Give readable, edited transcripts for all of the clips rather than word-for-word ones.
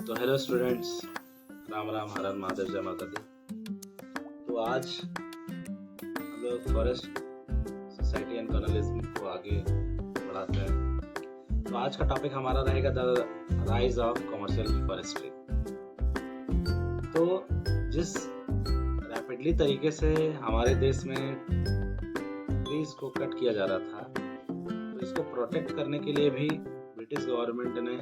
तो hello students, Ram Ram, हर हर महादेव, जय माता दी। तो आज हम लोग फॉरेस्ट सोसाइटी एंड कर्नलिज्म को आगे बढ़ाते हैं। तो आज का टॉपिक हमारा रहेगा the rise of commercial forestry. तो जिस रैपिडली तरीके से हमारे देश में ट्रीज को कट किया जा रहा था, तो इसको प्रोटेक्ट करने के लिए भी ब्रिटिश गवर्नमेंट ने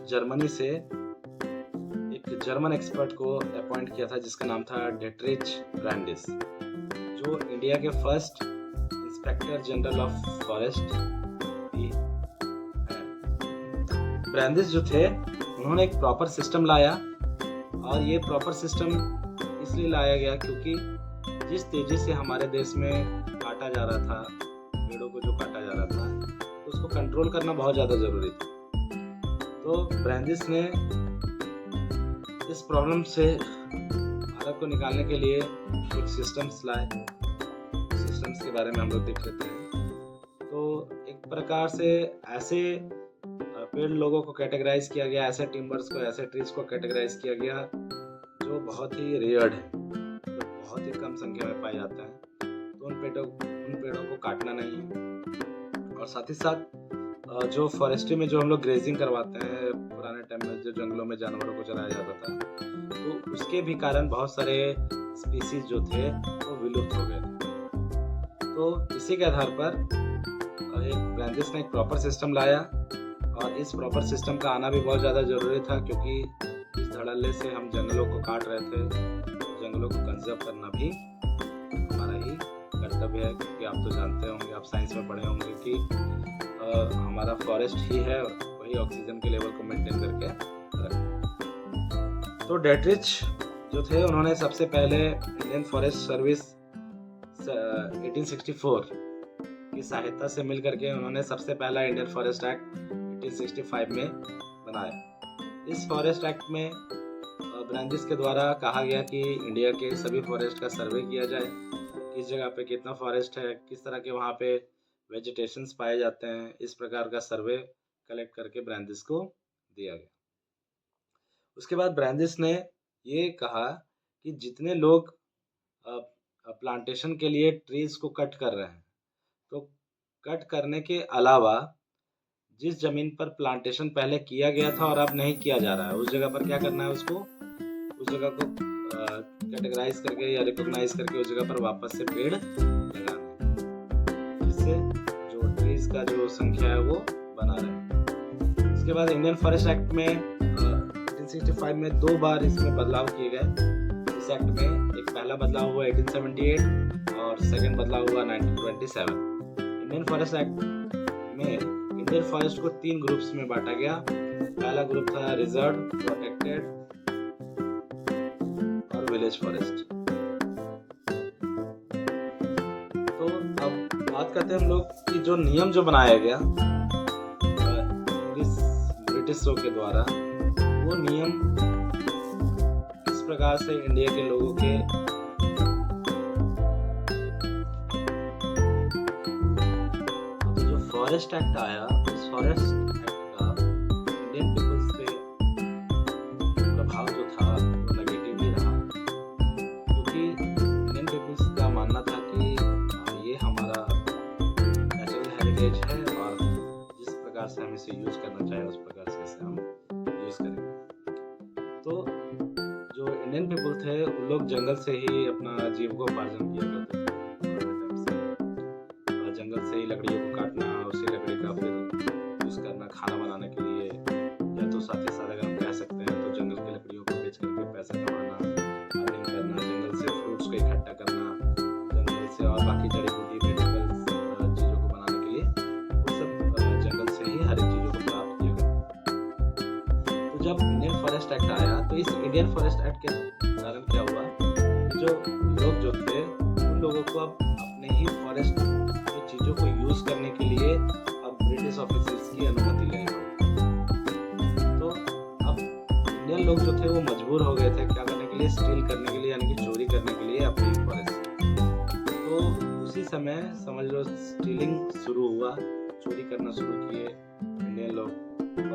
जर्मनी से एक जर्मन एक्सपर्ट को अपॉइंट किया था जिसका नाम था डेट्रिच ब्रांडिस, जो इंडिया के first inspector general of forest भी हैं। ब्रांडिस जो थे, उन्होंने एक प्रॉपर सिस्टम लाया, और ये प्रॉपर सिस्टम इसलिए लाया गया क्योंकि जिस तेजी से हमारे देश में काटा जा रहा था, पेड़ों को जो काटा जा रहा था, तो उसको कंट्रोल करना बहुत ज़्यादा ज़रूरी था। तो ब्रांडिस ने इस प्रॉब्लम से भारत को निकालने के लिए एक सिस्टम्स लाए। सिस्टम्स के बारे में हम लोग देख लेते हैं। तो एक प्रकार से ऐसे पेड़ लोगों को कैटेगराइज किया गया, ऐसे टिम्बर्स को, ऐसे ट्रीज को कैटेगराइज किया गया जो बहुत ही रेयर्ड है, जो बहुत ही कम संख्या में पाए जाते हैं। तो उन पेड़ों को काटना नहीं है। और साथ ही साथ जो फॉरेस्ट्री में जो हम लोग ग्रेजिंग करवाते हैं, पुराने टाइम में जो जंगलों में जानवरों को चलाया जाता था, तो उसके भी कारण बहुत सारे स्पीसीज जो थे वो विलुप्त हो गए थे। तो इसी के आधार पर ब्रांडिस ने एक प्रॉपर सिस्टम लाया, और इस प्रॉपर सिस्टम का आना भी बहुत ज़्यादा ज़रूरी था क्योंकि इस धड़ल्ले से हम जंगलों को काट रहे थे। जंगलों को कंजर्व करना भी हमारा ही कर्तव्य है, क्योंकि आप तो जानते होंगे, आप साइंस में पढ़े होंगे कि हमारा फॉरेस्ट ही है वही ऑक्सीजन के लेवल को मेंटेन करके रखता। तो डेट्रिच जो थे, उन्होंने सबसे पहले इंडियन फॉरेस्ट सर्विस 1864 की सहायता से मिल करके उन्होंने सबसे पहला इंडियन फॉरेस्ट एक्ट 1865 में बनाया। इस फॉरेस्ट एक्ट में ब्रांडिस के द्वारा कहा गया कि इंडिया के सभी फॉरेस्ट का सर्वे किया जाए, किस जगह पे कितना फॉरेस्ट है, किस तरह के वहाँ पे वेजिटेशंस पाए जाते हैं। इस प्रकार का सर्वे कलेक्ट करके ब्रांडिस को दिया गया। उसके बाद ब्रांडिस ने ये कहा कि जितने लोग प्लांटेशन के लिए ट्रीज को कट कर रहे हैं, तो कट करने के अलावा जिस जमीन पर प्लांटेशन पहले किया गया था और अब नहीं किया जा रहा है, उस जगह पर क्या करना है, उस जगह को कैटेगराइज करके या रिकॉग्नाइज करके उस जगह पर वापस से पेड़ लगाना है, जिससे जो ट्रीज का जो संख्या है वो बना रहे। इसके बाद इंडियन फॉरेस्ट एक्ट में 1865 में 2 बार इसमें बदलाव किए गए। इस एक्ट में एक पहला बदलाव हुआ 1878 और सेकंड बदलाव हुआ 1927। इंडियन फॉरेस्ट एक्ट में इंडियन फॉरेस्ट को 3 ग्रुप्स में बांटा गया। पहला ग्रुप था रिजर्व, प्रोटेक्टेड और विलेज फॉरेस्ट। तो अब बात करते हैं हम लोग कि जो नियम जो बनाया गया ब्रिटिशों के द्वारा, वो नियम किस प्रकार से इंडिया के लोगों के जो फॉरेस्ट एक्ट आया, इस फॉरेस्ट एक्ट का इंडियन पीपल्स पे प्रभाव जो था वो नेगेटिव ही रहा, क्योंकि इंडियन पीपल्स का मानना था कि ये हमारा नेचुरल हेरिटेज है और जिस प्रकार से हम इसे यूज करना चाहें उस प्रकार से इसे हम यूज करेंगे। तो जो इंडियन पीपल थे, उन लोग जंगल से ही अपना जीविकोपार्जन किया करते थे। जंगल से ही लकड़ियों को काटना, उसी लकड़ी का फिर यूज करना खाना बनाने के लिए, या तो साथ ही साथ अगर हम कह सकते हैं तो जंगल की लकड़ियों को बेच करके पैसा कमाना, अर्निंग करना, जंगल से फ्रूट्स को इकट्ठा करना, जंगल से और बाकी जड़ी बूटी मेडिकल चीज़ों को बनाने के लिए, वो सब जंगल से ही हर एक चीज़ों को प्राप्त किया करते। तो जब इंडियन फॉरेस्ट एक्ट आया, तो इस इंडियन फॉरेस्ट एक्ट के कारण क्या हुआ, जो लोग जो थे, उन लोगों को अब अपने ही फॉरेस्ट की चीज़ों को यूज करने के लिए अब ब्रिटिश ऑफिसर्स की अनुमति लेनी पड़ी। तो अब इंडियन लोग जो थे वो मजबूर हो गए थे क्या करने के लिए, स्टील करने के लिए, यानी कि चोरी करने के लिए अपनी फॉरेस्ट। तो उसी समय समझ लो स्टीलिंग शुरू हुआ, चोरी करना शुरू किए इंडियन लोग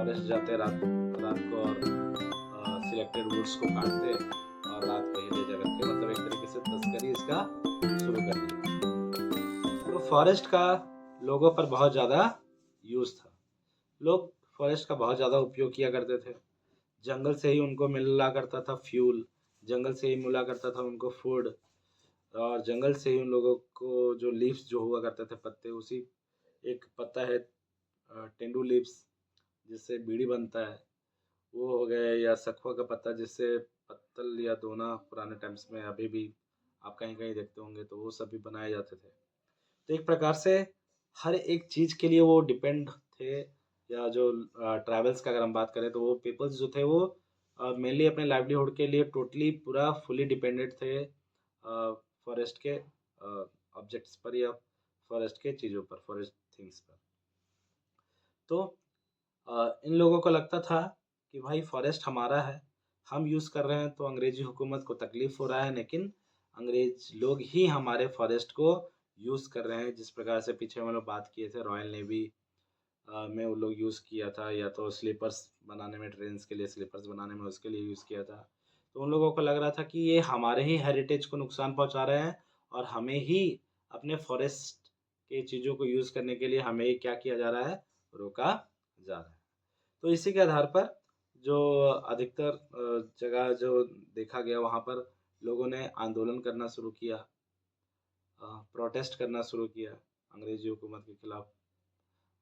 फॉरेस्ट जाते रात रात को और सिलेक्टेड वुड्स को काटते और रात को ही ले जा करके मतलब एक तरीके से तस्करी इसका शुरू कर दी। तो फॉरेस्ट का लोगों पर बहुत ज़्यादा यूज़ था। लोग फॉरेस्ट का बहुत ज़्यादा उपयोग किया करते थे। जंगल से ही उनको मिला करता था फ्यूल, जंगल से ही मिला करता था उनको फूड, और जंगल से ही उन लोगों को जो लीव्स जो हुआ करते थे पत्ते, उसी एक पत्ता है टेंडू लीव्स जिससे बीड़ी बनता है, वो हो गए, या सखुआ का पत्ता जिससे पत्तल या दोना पुराने टाइम्स में अभी भी आप कहीं कहीं देखते होंगे, तो वो सब भी बनाए जाते थे। तो एक प्रकार से हर एक चीज़ के लिए वो डिपेंड थे। या जो ट्रैवल्स का अगर हम बात करें तो वो पीपल्स जो थे वो मेनली अपने लाइवलीहुड के लिए टोटली पूरा फुली डिपेंडेंट थे फॉरेस्ट के ऑब्जेक्ट्स पर या फॉरेस्ट के चीज़ों पर, फॉरेस्ट थिंग्स पर। तो इन लोगों को लगता था कि भाई फॉरेस्ट हमारा है, हम यूज़ कर रहे हैं तो अंग्रेज़ी हुकूमत को तकलीफ़ हो रहा है, लेकिन अंग्रेज़ लोग ही हमारे फॉरेस्ट को यूज़ कर रहे हैं। जिस प्रकार से पीछे हम लोग बात किए थे रॉयल नेवी में वो लोग यूज़ किया था, या तो स्लीपर्स बनाने में, ट्रेन्स के लिए स्लीपर्स बनाने में उसके लिए यूज़ किया था। तो उन लोगों को लग रहा था कि ये हमारे ही हेरिटेज को नुकसान पहुँचा रहे हैं और हमें ही अपने फॉरेस्ट के चीज़ों को यूज़ करने के लिए हमें ही क्या किया जा रहा है, रोका जा रहा है। तो इसी के आधार पर जो अधिकतर जगह जो देखा गया वहाँ पर लोगों ने आंदोलन करना शुरू किया, प्रोटेस्ट करना शुरू किया अंग्रेज़ी हुकूमत के खिलाफ।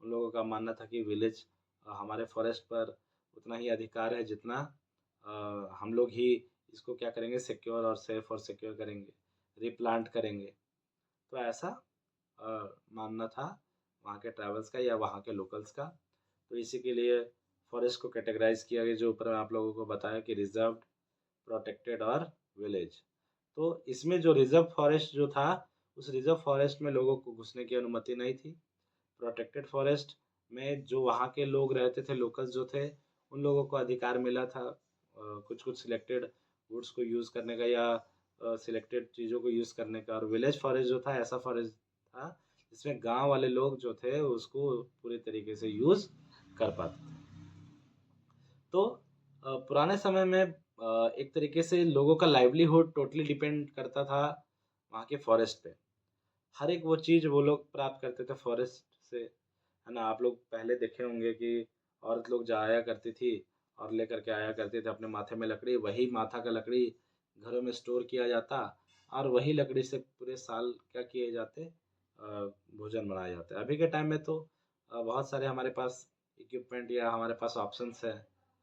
उन लोगों का मानना था कि विलेज हमारे फॉरेस्ट पर उतना ही अधिकार है जितना हम लोग ही इसको क्या करेंगे, सिक्योर और सेफ और सिक्योर करेंगे, रिप्लांट करेंगे। तो ऐसा मानना था वहाँ के ट्रैवल्स का या वहाँ के लोकल्स का। तो इसी के लिए फॉरेस्ट को कैटेगराइज किया गया, जो ऊपर मैं आप लोगों को बताया कि रिजर्व्ड, प्रोटेक्टेड और विलेज। तो इसमें जो रिजर्व फॉरेस्ट जो था, उस रिजर्व फॉरेस्ट में लोगों को घुसने की अनुमति नहीं थी। प्रोटेक्टेड फॉरेस्ट में जो वहाँ के लोग रहते थे, लोकल्स जो थे, उन लोगों को अधिकार मिला था कुछ-कुछ सिलेक्टेड वुड्स को यूज़ करने का या सिलेक्टेड चीज़ों को यूज़ करने का। और विलेज फॉरेस्ट जो था ऐसा फॉरेस्ट था जिसमें गाँव वाले लोग जो थे उसको पूरे तरीके से यूज़ कर पाते थे। तो पुराने समय में एक तरीके से लोगों का लाइवलीहुड टोटली डिपेंड करता था वहाँ के फॉरेस्ट पे। हर एक वो चीज़ वो लोग प्राप्त करते थे फॉरेस्ट से, है ना? आप लोग पहले देखे होंगे कि औरत लोग जाया करती थी और लेकर के आया करती थी अपने माथे में लकड़ी, वही माथा का लकड़ी घरों में स्टोर किया जाता और वही लकड़ी से पूरे साल क्या किए जाते, भोजन बनाए जाते। अभी के टाइम में तो बहुत सारे हमारे पास इक्विपमेंट या हमारे पास ऑप्शंस है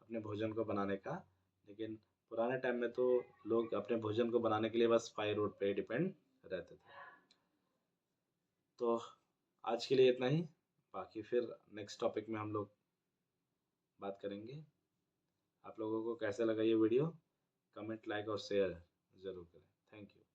अपने भोजन को बनाने का, लेकिन पुराने टाइम में तो लोग अपने भोजन को बनाने के लिए बस फायर वुड पे डिपेंड रहते थे। तो आज के लिए इतना ही, बाकी फिर नेक्स्ट टॉपिक में हम लोग बात करेंगे। आप लोगों को कैसा लगा ये वीडियो? कमेंट, लाइक और शेयर ज़रूर करें। Thank you.